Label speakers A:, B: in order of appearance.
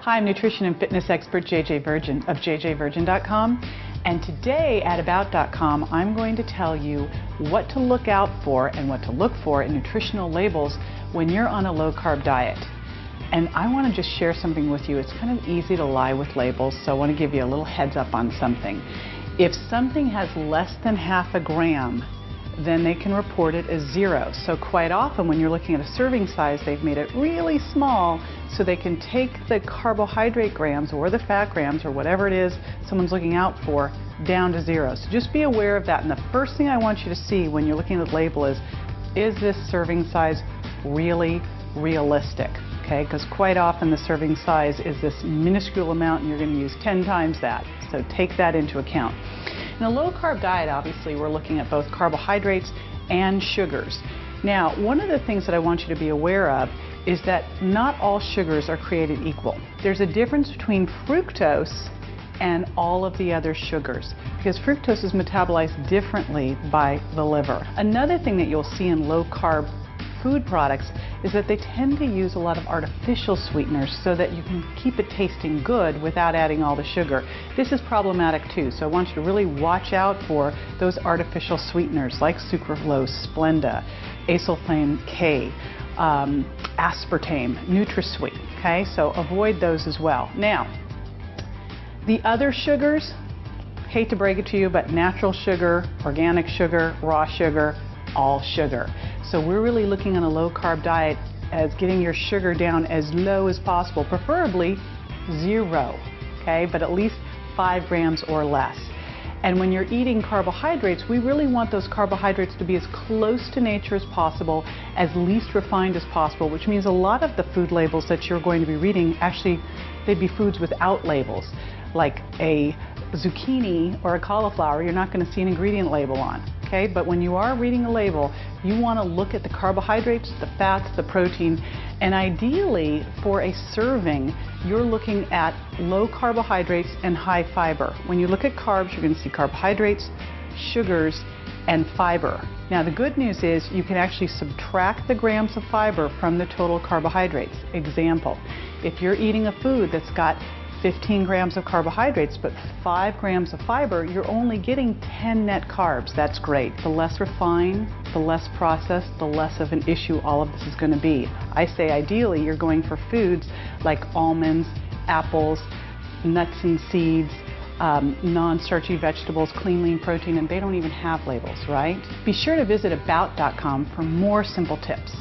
A: Hi, I'm nutrition and fitness expert JJ Virgin of jjvirgin.com, and today at about.com I'm going to tell you what to look out for and what to look for in nutritional labels when you're on a low-carb diet. And I want to just share something with you. It's kind of easy to lie with labels, so I want to give you a little heads up on something. If something has less than half a gram, then they can report it as 0. So quite often when you're looking at a serving size, they've made it really small so they can take the carbohydrate grams or the fat grams or whatever it is someone's looking out for down to 0. So just be aware of that. And the first thing I want you to see when you're looking at the label is this serving size really realistic? Okay, because quite often the serving size is this minuscule amount and you're going to use 10 times that. So take that into account. In a low-carb diet, obviously, we're looking at both carbohydrates and sugars. Now, one of the things that I want you to be aware of is that not all sugars are created equal. There's a difference between fructose and all of the other sugars, because fructose is metabolized differently by the liver. Another thing that you'll see in low-carb food products is that they tend to use a lot of artificial sweeteners so that you can keep it tasting good without adding all the sugar. This is problematic too, so I want you to really watch out for those artificial sweeteners like sucralose, Splenda, acylflame K, aspartame, NutraSweet. Okay, so avoid those as well. Now, the other sugars, hate to break it to you, but natural sugar, organic sugar, raw sugar, all sugar. So we're really looking on a low-carb diet as getting your sugar down as low as possible, preferably 0, okay, but at least 5 grams or less. And when you're eating carbohydrates, we really want those carbohydrates to be as close to nature as possible, as least refined as possible, which means a lot of the food labels that you're going to be reading, actually, they'd be foods without labels. Like a zucchini or a cauliflower, you're not going to see an ingredient label on. Okay, but when you are reading a label, you want to look at the carbohydrates, the fats, the protein, and ideally for a serving, you're looking at low carbohydrates and high fiber. When you look at carbs, you're going to see carbohydrates, sugars, and fiber. Now the good news is you can actually subtract the grams of fiber from the total carbohydrates. Example, if you're eating a food that's got 15 grams of carbohydrates but 5 grams of fiber, you're only getting 10 net carbs. That's great. The less refined, the less processed, the less of an issue all of this is going to be. I say ideally you're going for foods like almonds, apples, nuts and seeds, non-starchy vegetables, clean lean protein, and they don't even have labels, right? Be sure to visit about.com for more simple tips.